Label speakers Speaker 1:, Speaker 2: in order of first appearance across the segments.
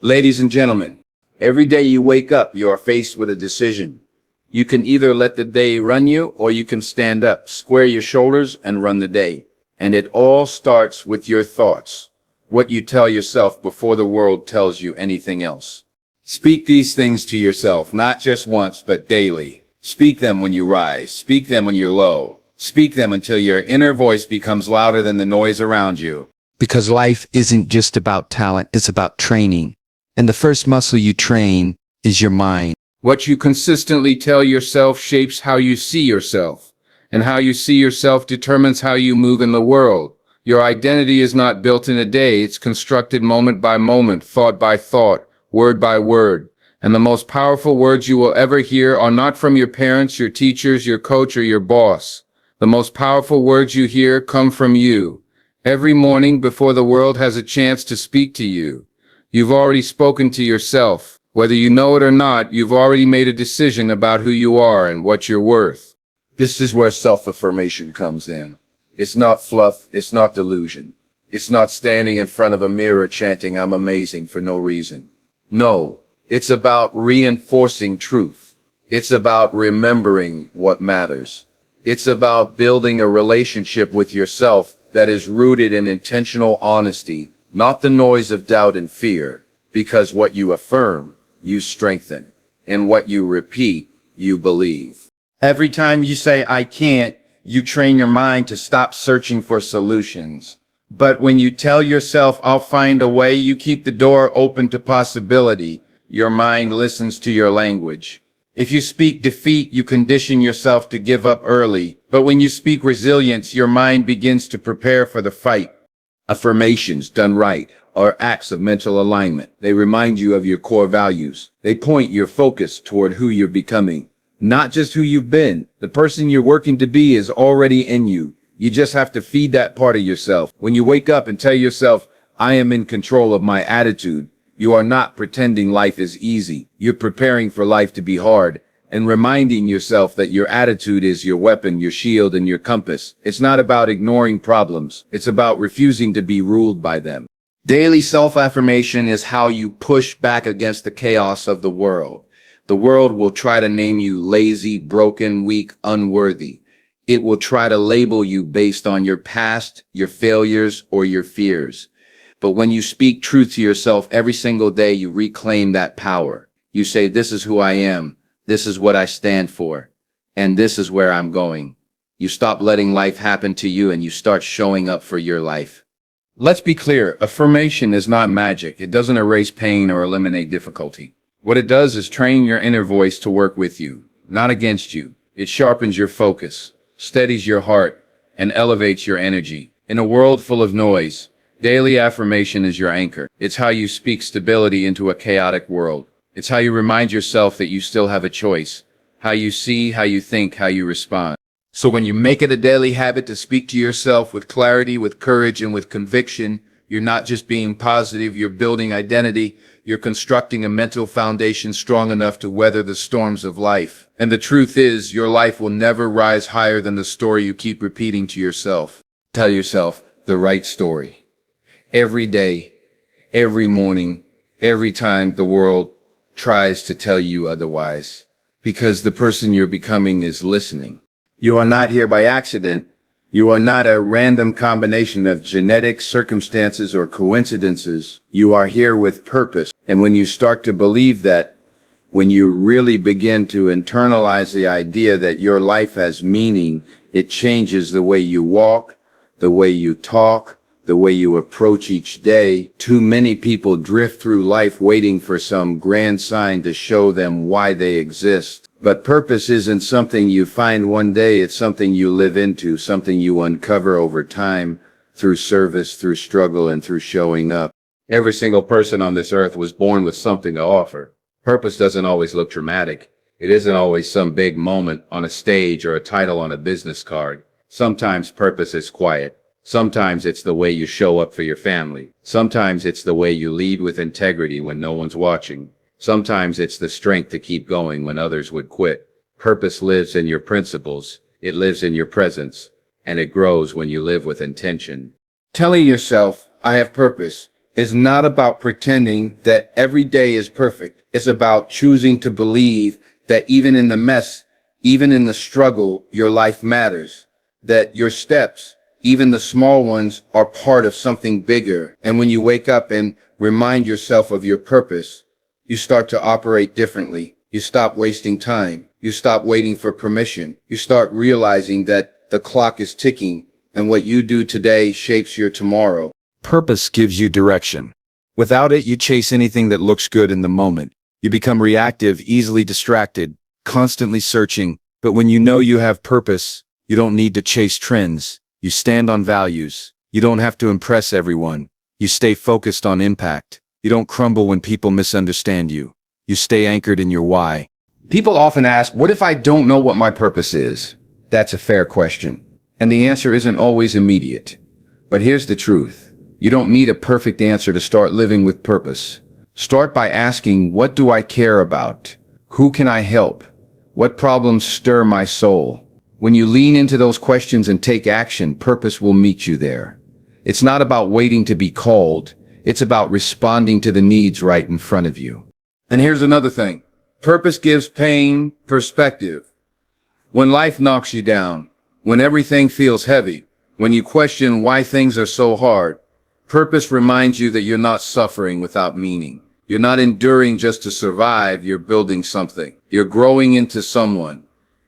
Speaker 1: Ladies and gentlemen, every day you wake up, you are faced with a decision. You can either let the day run you, or you can stand up, square your shoulders, and run the day. And it all starts with your thoughts. What you tell yourself before the world tells you anything else. Speak these things to yourself, not just once, but daily. Speak them when you rise. Speak them when you're low. Speak them until your inner voice becomes louder than the noise around you.
Speaker 2: Because life isn't just about talent, it's about training. And the first muscle you train is your mind.
Speaker 1: What you consistently tell yourself shapes how you see yourself. And how you see yourself determines how you move in the world. Your identity is not built in a day, it's constructed moment by moment, thought by thought, word by word. And the most powerful words you will ever hear are not from your parents, your teachers, your coach, or your boss. The most powerful words you hear come from you. Every morning before the world has a chance to speak to you. You've already spoken to yourself. Whether you know it or not, you've already made a decision about who you are and what you're worth. This is where self-affirmation comes in. It's not fluff, it's not delusion. It's not standing in front of a mirror chanting, "I'm amazing," for no reason. No, it's about reinforcing truth. It's about remembering what matters. It's about building a relationship with yourself that is rooted in intentional honesty, not the noise of doubt and fear, because what you affirm, you strengthen, and what you repeat, you believe. Every time you say, "I can't," you train your mind to stop searching for solutions. But when you tell yourself, "I'll find a way," you keep the door open to possibility. Your mind listens to your language. If you speak defeat, you condition yourself to give up early. But when you speak resilience, your mind begins to prepare for the fight. Affirmations done right are acts of mental alignment. They remind you of your core values. They point your focus toward who you're becoming, not just who you've been. The person you're working to be is already in you. You just have to feed that part of yourself. When you wake up and tell yourself, "I am in control of my attitude," you are not pretending life is easy. You're preparing for life to be hard and reminding yourself that your attitude is your weapon, your shield, and your compass. It's not about ignoring problems. It's about refusing to be ruled by them. Daily self-affirmation is how you push back against the chaos of the world. The world will try to name you lazy, broken, weak, unworthy. It will try to label you based on your past, your failures, or your fears. But when you speak truth to yourself every single day, you reclaim that power. You say, "This is who I am. This is what I stand for. And this is where I'm going." You stop letting life happen to you and you start showing up for your life. Let's be clear. Affirmation is not magic. It doesn't erase pain or eliminate difficulty. What it does is train your inner voice to work with you, not against you. It sharpens your focus, steadies your heart, and elevates your energy. In a world full of noise, daily affirmation is your anchor. It's how you speak stability into a chaotic world. It's how you remind yourself that you still have a choice. How you see, how you think, how you respond. So when you make it a daily habit to speak to yourself with clarity, with courage, and with conviction, you're not just being positive, you're building identity. You're constructing a mental foundation strong enough to weather the storms of life. And the truth is, your life will never rise higher than the story you keep repeating to yourself. Tell yourself the right story. Every day, every morning, every time the world tries to tell you otherwise. Because the person you're becoming is listening. You are not here by accident. You are not a random combination of genetics, circumstances, or coincidences. You are here with purpose. And when you start to believe that, when you really begin to internalize the idea that your life has meaning, it changes the way you walk, the way you talk, the way you approach each day. Too many people drift through life waiting for some grand sign to show them why they exist. But purpose isn't something you find one day, it's something you live into, something you uncover over time, through service, through struggle, and through showing up. Every single person on this earth was born with something to offer. Purpose doesn't always look dramatic. It isn't always some big moment on a stage or a title on a business card. Sometimes purpose is quiet. Sometimes it's the way you show up for your family. Sometimes it's the way you lead with integrity when no one's watching. Sometimes it's the strength to keep going when others would quit. Purpose lives in your principles. It lives in your presence. And it grows when you live with intention. Telling yourself, "I have purpose," is not about pretending that every day is perfect. It's about choosing to believe that even in the mess, even in the struggle, your life matters. That your steps, even the small ones, are part of something bigger. And when you wake up and remind yourself of your purpose, you start to operate differently. You stop wasting time. You stop waiting for permission. You start realizing that the clock is ticking and what you do today shapes your tomorrow.
Speaker 3: Purpose gives you direction. Without it, you chase anything that looks good in the moment. You become reactive, easily distracted, constantly searching. But when you know you have purpose, you don't need to chase trends. You stand on values. You don't have to impress everyone. You stay focused on impact. You don't crumble when people misunderstand you. You stay anchored in your why.
Speaker 1: People often ask, what if I don't know what my purpose is? That's a fair question. And the answer isn't always immediate. But here's the truth. You don't need a perfect answer to start living with purpose. Start by asking, what do I care about? Who can I help? What problems stir my soul? When you lean into those questions and take action, purpose will meet you there. It's not about waiting to be called. It's about responding to the needs right in front of you. And here's another thing. Purpose gives pain perspective. When life knocks you down, when everything feels heavy, when you question why things are so hard, purpose reminds you that you're not suffering without meaning. You're not enduring just to survive, you're building something. You're growing into someone.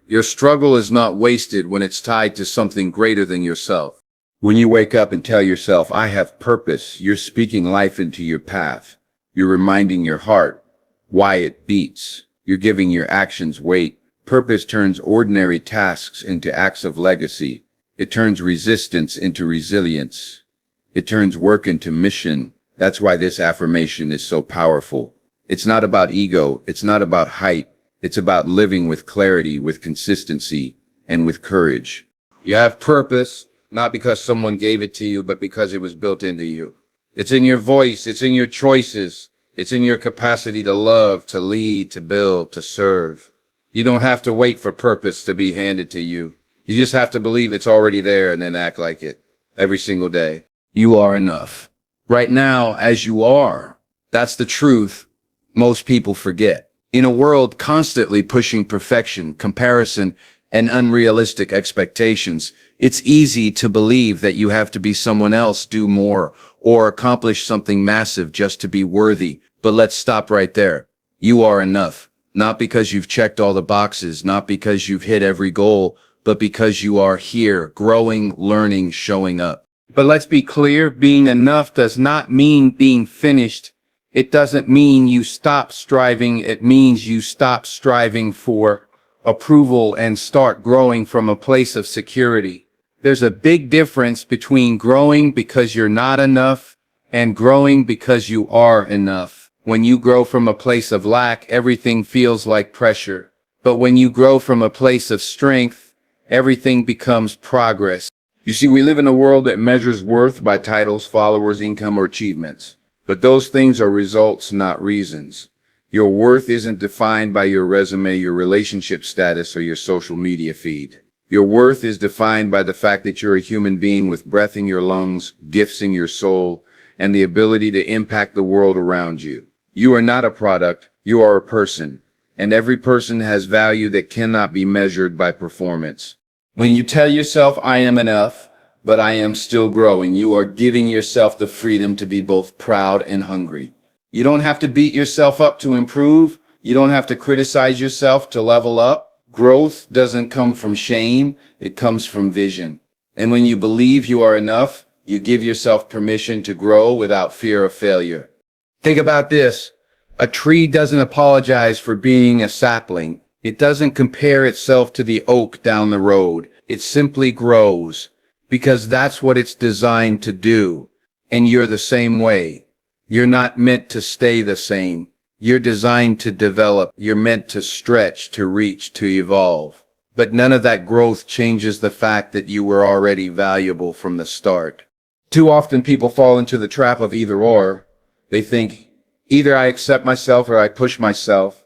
Speaker 1: Your struggle is not wasted when it's tied to something greater than yourself. When you wake up and tell yourself, I have purpose, you're speaking life into your path. You're reminding your heart why it beats. You're giving your actions weight. Purpose turns ordinary tasks into acts of legacy. It turns resistance into resilience. It turns work into mission. That's why this affirmation is so powerful. It's not about ego. It's not about hype. It's about living with clarity, with consistency, and with courage. You have purpose, not because someone gave it to you, but because it was built into you. It's in your voice. It's in your choices. It's in your capacity to love, to lead, to build, to serve. You don't have to wait for purpose to be handed to you. You just have to believe it's already there and then act like it every single day. You are enough. Right now, as you are. That's the truth most people forget. In a world constantly pushing perfection, comparison, and unrealistic expectations, it's easy to believe that you have to be someone else, do more, or accomplish something massive just to be worthy. But let's stop right there. You are enough. Not because you've checked all the boxes, not because you've hit every goal, but because you are here, growing, learning, showing up. But let's be clear, being enough does not mean being finished. It doesn't mean you stop striving. It means you stop striving for approval and start growing from a place of security. There's a big difference between growing because you're not enough and growing because you are enough. When you grow from a place of lack, everything feels like pressure. But when you grow from a place of strength, everything becomes progress. You see, we live in a world that measures worth by titles, followers, income, or achievements. But those things are results, not reasons. Your worth isn't defined by your resume, your relationship status, or your social media feed. Your worth is defined by the fact that you're a human being with breath in your lungs, gifts in your soul, and the ability to impact the world around you. You are not a product, you are a person. And every person has value that cannot be measured by performance. When you tell yourself, I am enough, but I am still growing, you are giving yourself the freedom to be both proud and hungry. You don't have to beat yourself up to improve. You don't have to criticize yourself to level up. Growth doesn't come from shame. It comes from vision. And when you believe you are enough, you give yourself permission to grow without fear of failure. Think about this. A tree doesn't apologize for being a sapling. It doesn't compare itself to the oak down the road. It simply grows because that's what it's designed to do. And you're the same way. You're not meant to stay the same. You're designed to develop. You're meant to stretch, to reach, to evolve. But none of that growth changes the fact that you were already valuable from the start. Too often people fall into the trap of either or. They think, either I accept myself or I push myself.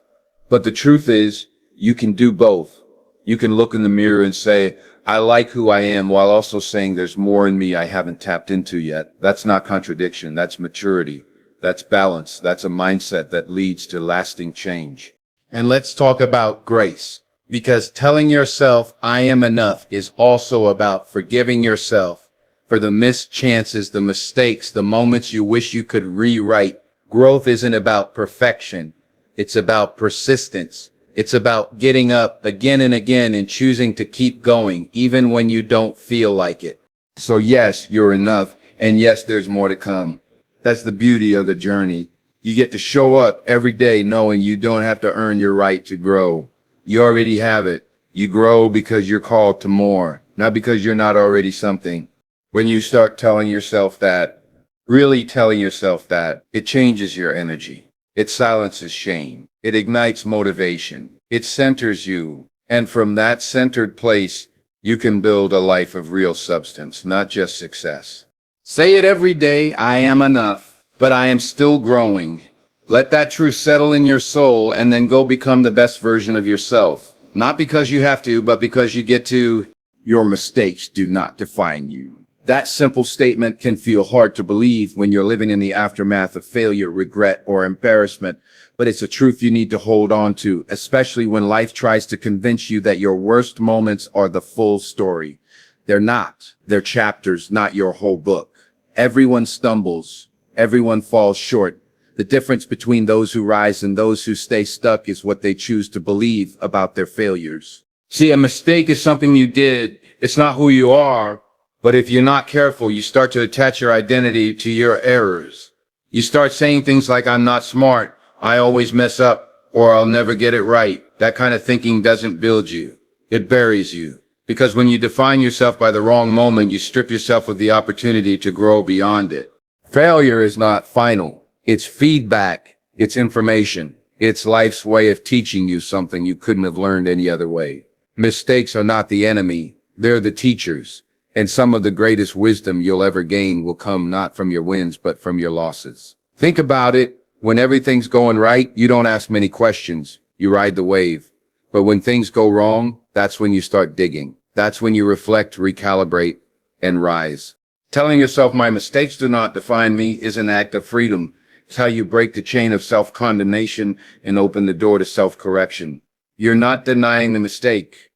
Speaker 1: But the truth is, you can do both. You can look in the mirror and say, I like who I am, while also saying there's more in me I haven't tapped into yet. That's not contradiction. That's maturity. That's balance. That's a mindset that leads to lasting change. And let's talk about grace, because telling yourself I am enough is also about forgiving yourself for the missed chances, the mistakes, the moments you wish you could rewrite. Growth isn't about perfection. It's about persistence. It's about getting up again and again and choosing to keep going, even when you don't feel like it. So yes, you're enough. And yes, there's more to come. That's the beauty of the journey. You get to show up every day knowing you don't have to earn your right to grow. You already have it. You grow because you're called to more, not because you're not already something. When you start telling yourself that, really telling yourself that, it changes your energy. It silences shame. It ignites motivation. It centers you. And from that centered place, you can build a life of real substance, not just success. Say it every day, I am enough, but I am still growing. Let that truth settle in your soul and then go become the best version of yourself. Not because you have to, but because you get to. Your mistakes do not define you. That simple statement can feel hard to believe when you're living in the aftermath of failure, regret, or embarrassment, but it's a truth you need to hold on to, especially when life tries to convince you that your worst moments are the full story. They're not. They're chapters, not your whole book. Everyone stumbles. Everyone falls short. The difference between those who rise and those who stay stuck is what they choose to believe about their failures. See, a mistake is something you did. It's not who you are. But if you're not careful, you start to attach your identity to your errors. You start saying things like, I'm not smart, I always mess up, or I'll never get it right. That kind of thinking doesn't build you. It buries you. Because when you define yourself by the wrong moment, you strip yourself of the opportunity to grow beyond it. Failure is not final. It's feedback. It's information. It's life's way of teaching you something you couldn't have learned any other way. Mistakes are not the enemy. They're the teachers. And some of the greatest wisdom you'll ever gain will come not from your wins, but from your losses. Think about it. When everything's going right, you don't ask many questions. You ride the wave. But when things go wrong, that's when you start digging. That's when you reflect, recalibrate, and rise. Telling yourself my mistakes do not define me is an act of freedom. It's how you break the chain of self-condemnation and open the door to self-correction. You're not denying the mistake.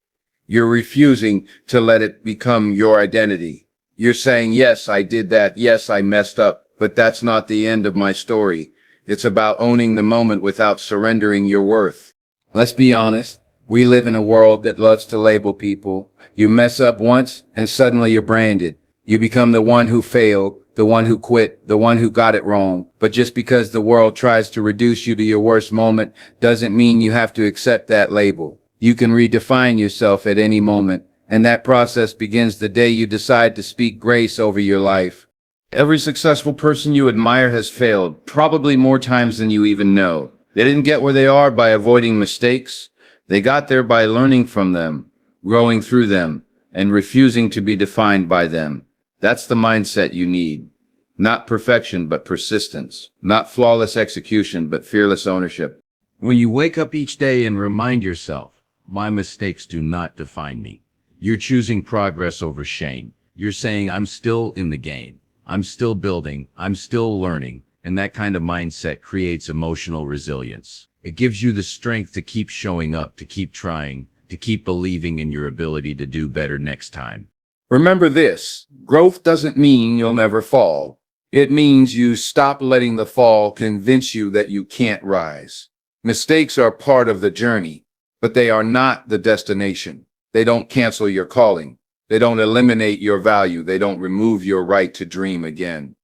Speaker 1: You're refusing to let it become your identity. You're saying, yes, I did that. Yes, I messed up, but that's not the end of my story. It's about owning the moment without surrendering your worth. Let's be honest. We live in a world that loves to label people. You mess up once and suddenly you're branded. You become the one who failed, the one who quit, the one who got it wrong. But just because the world tries to reduce you to your worst moment doesn't mean you have to accept that label. You can redefine yourself at any moment, and that process begins the day you decide to speak grace over your life. Every successful person you admire has failed, probably more times than you even know. They didn't get where they are by avoiding mistakes. They got there by learning from them, growing through them, and refusing to be defined by them. That's the mindset you need. Not perfection, but persistence. Not flawless execution, but fearless ownership. When you wake up each day and remind yourself, my mistakes do not define me. You're choosing progress over shame. You're saying, I'm still in the game. I'm still building. I'm still learning. And that kind of mindset creates emotional resilience. It gives you the strength to keep showing up, to keep trying, to keep believing in your ability to do better next time. Remember this, growth doesn't mean you'll never fall. It means you stop letting the fall convince you that you can't rise. Mistakes are part of the journey. But they are not the destination. They don't cancel your calling. They don't eliminate your value. They don't remove your right to dream again.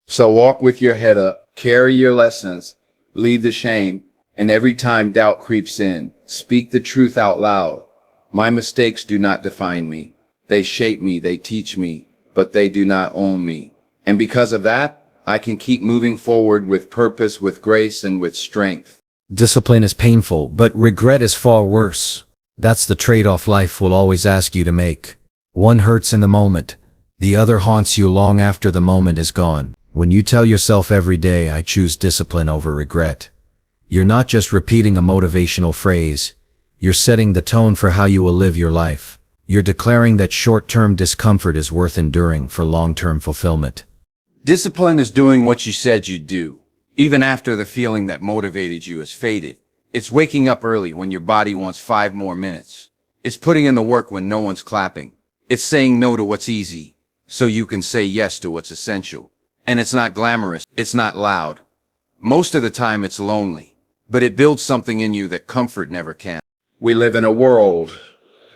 Speaker 1: So walk with your head up, carry your lessons, leave the shame, and every time doubt creeps in, speak the truth out loud. My mistakes do not define me. They shape me, they teach me, but they do not own me. And because of that, I can keep moving forward with purpose, with grace, and with strength.
Speaker 4: Discipline is painful, but regret is far worse. That's the trade-off life will always ask you to make. One hurts in the moment. The other haunts you long after the moment is gone. When you tell yourself every day, I choose discipline over regret, you're not just repeating a motivational phrase. You're setting the tone for how you will live your life. You're declaring that short-term discomfort is worth enduring for long-term fulfillment.
Speaker 1: Discipline is doing what you said you'd do, even after the feeling that motivated you has faded. It's waking up early when your body wants 5 more minutes. It's putting in the work when no one's clapping. It's saying no to what's easy, so you can say yes to what's essential. And it's not glamorous, it's not loud. Most of the time it's lonely, but it builds something in you that comfort never can. We live in a world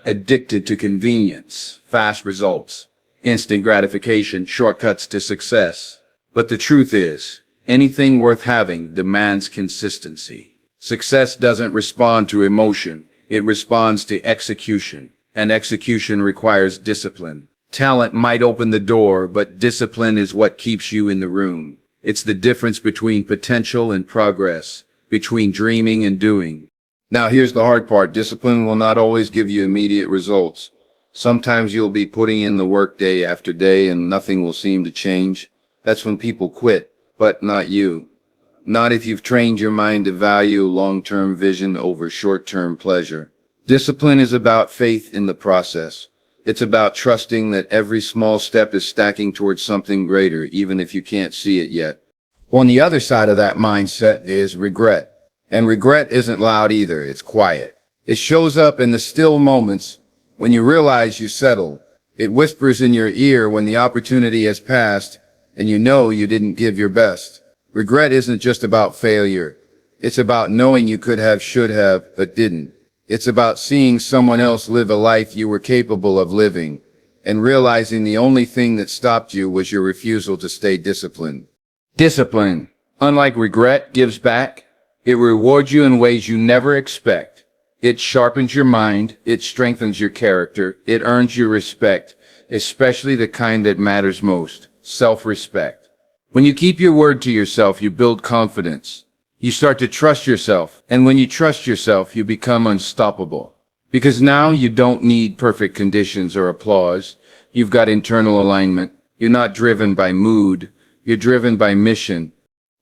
Speaker 1: addicted to convenience, fast results, instant gratification, shortcuts to success. But the truth is, anything worth having demands consistency. Success doesn't respond to emotion, it responds to execution, and execution requires discipline. Talent might open the door, but discipline is what keeps you in the room. It's the difference between potential and progress, between dreaming and doing. Now here's the hard part. Discipline will not always give you immediate results. Sometimes you'll be putting in the work day after day and nothing will seem to change. That's when people quit, but not you. Not if you've trained your mind to value long-term vision over short-term pleasure. Discipline is about faith in the process. It's about trusting that every small step is stacking towards something greater, even if you can't see it yet. On the other side of that mindset is regret. And regret isn't loud either, it's quiet. It shows up in the still moments when you realize you settled. It whispers in your ear when the opportunity has passed and you know you didn't give your best. Regret isn't just about failure. It's about knowing you could have, should have, but didn't. It's about seeing someone else live a life you were capable of living and realizing the only thing that stopped you was your refusal to stay disciplined. Discipline, unlike regret, gives back. It rewards you in ways you never expect. It sharpens your mind. It strengthens your character. It earns your respect, especially the kind that matters most, self-respect. When you keep your word to yourself, you build confidence. You start to trust yourself. And when you trust yourself, you become unstoppable. Because now you don't need perfect conditions or applause. You've got internal alignment. You're not driven by mood. You're driven by mission.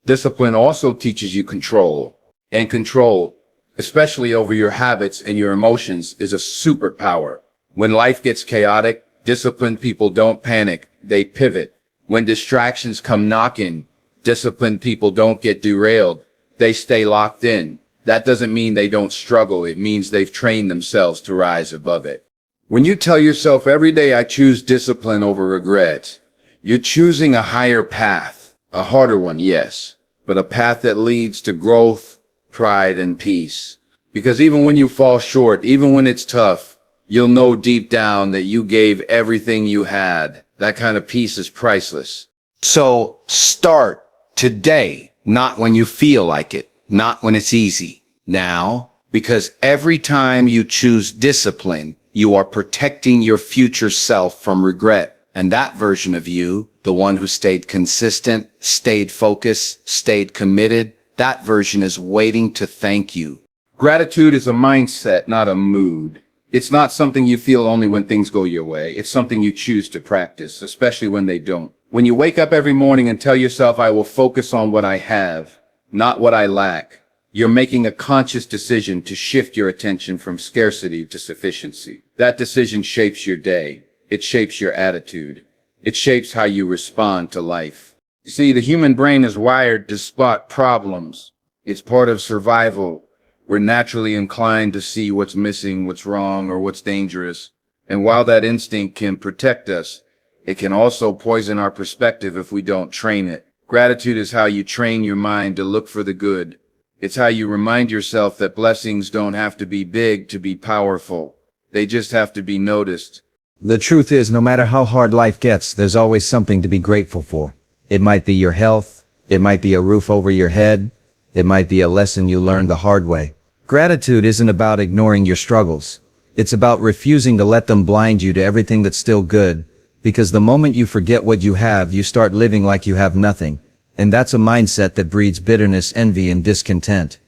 Speaker 1: Discipline also teaches you control. And control, especially over your habits and your emotions, is a superpower. When life gets chaotic, disciplined people don't panic. They pivot. When distractions come knocking, disciplined people don't get derailed. They stay locked in. That doesn't mean they don't struggle. It means they've trained themselves to rise above it. When you tell yourself every day I choose discipline over regret, you're choosing a higher path, a harder one, yes, but a path that leads to growth, pride, and peace. Because even when you fall short, even when it's tough, you'll know deep down that you gave everything you had. That kind of peace is priceless. So start today. Not when you feel like it, not when it's easy. Now, because every time you choose discipline, you are protecting your future self from regret. And that version of you, the one who stayed consistent, stayed focused, stayed committed, that version is waiting to thank you. Gratitude is a mindset, not a mood. It's not something you feel only when things go your way. It's something you choose to practice, especially when they don't. When you wake up every morning and tell yourself, I will focus on what I have, not what I lack, you're making a conscious decision to shift your attention from scarcity to sufficiency. That decision shapes your day. It shapes your attitude. It shapes how you respond to life. You see, the human brain is wired to spot problems. It's part of survival. We're naturally inclined to see what's missing, what's wrong, or what's dangerous. And while that instinct can protect us, it can also poison our perspective if we don't train it. Gratitude is how you train your mind to look for the good. It's how you remind yourself that blessings don't have to be big to be powerful. They just have to be noticed.
Speaker 4: The truth is, no matter how hard life gets, there's always something to be grateful for. It might be your health. It might be a roof over your head. It might be a lesson you learned the hard way. Gratitude isn't about ignoring your struggles. It's about refusing to let them blind you to everything that's still good. Because the moment you forget what you have, you start living like you have nothing. And that's a mindset that breeds bitterness, envy, and discontent.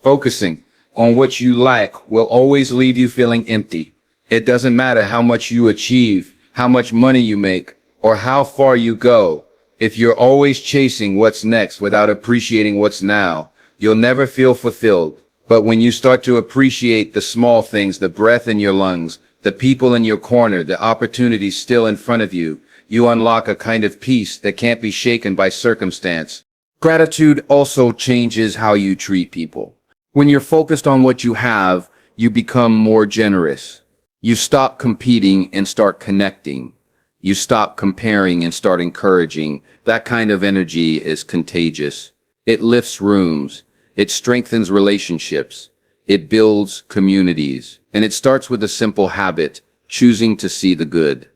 Speaker 1: Focusing on what you lack will always leave you feeling empty. It doesn't matter how much you achieve, how much money you make, or how far you go. If you're always chasing what's next without appreciating what's now, you'll never feel fulfilled. But when you start to appreciate the small things, the breath in your lungs, the people in your corner, the opportunities still in front of you, you unlock a kind of peace that can't be shaken by circumstance. Gratitude also changes how you treat people. When you're focused on what you have, you become more generous. You stop competing and start connecting. You stop comparing and start encouraging. That kind of energy is contagious. It lifts rooms. It strengthens relationships. It builds communities. And it starts with a simple habit, choosing to see the good.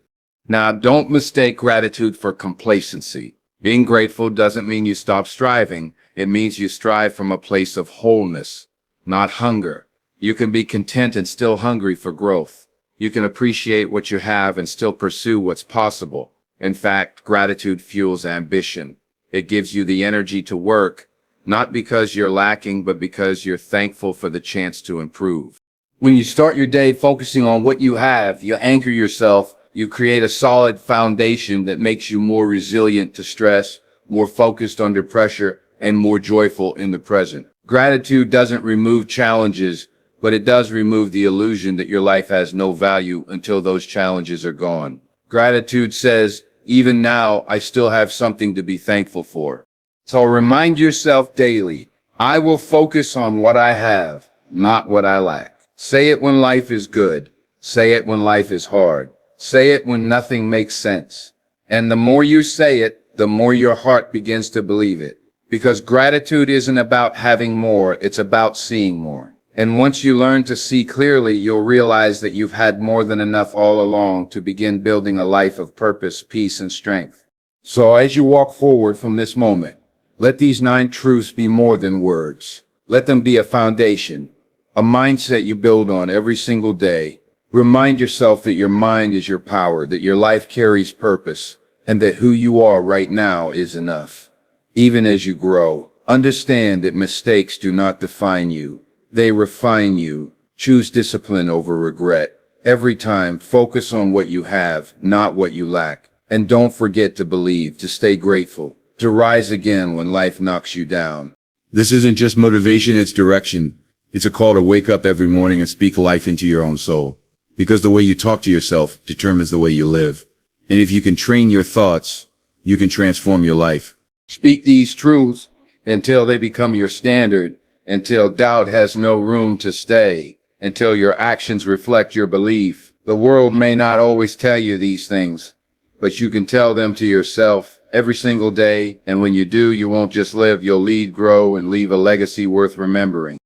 Speaker 1: Now, don't mistake gratitude for complacency. Being grateful doesn't mean you stop striving. It means you strive from a place of wholeness, not hunger. You can be content and still hungry for growth. You can appreciate what you have and still pursue what's possible. In fact, gratitude fuels ambition. It gives you the energy to work, not because you're lacking, but because you're thankful for the chance to improve. When you start your day focusing on what you have, you anchor yourself. You create a solid foundation that makes you more resilient to stress, more focused under pressure, and more joyful in the present. Gratitude doesn't remove challenges, but it does remove the illusion that your life has no value until those challenges are gone. Gratitude says, even now, I still have something to be thankful for. So remind yourself daily, I will focus on what I have, not what I lack. Say it when life is good. Say it when life is hard. Say it when nothing makes sense. And the more you say it, the more your heart begins to believe it. Because gratitude isn't about having more, it's about seeing more. And once you learn to see clearly, you'll realize that you've had more than enough all along to begin building a life of purpose, peace, and strength. So as you walk forward from this moment, let these 9 truths be more than words. Let them be a foundation, a mindset you build on every single day. Remind yourself that your mind is your power, that your life carries purpose, and that who you are right now is enough. Even as you grow, understand that mistakes do not define you. They refine you. Choose discipline over regret. Every time, focus on what you have, not what you lack. And don't forget to believe, to stay grateful, to rise again when life knocks you down.
Speaker 3: This isn't just motivation, it's direction. It's a call to wake up every morning and speak life into your own soul. Because the way you talk to yourself determines the way you live. And if you can train your thoughts, you can transform your life.
Speaker 1: Speak these truths until they become your standard, until doubt has no room to stay, until your actions reflect your belief. The world may not always tell you these things, but you can tell them to yourself every single day. And when you do, you won't just live, you'll lead, grow, and leave a legacy worth remembering.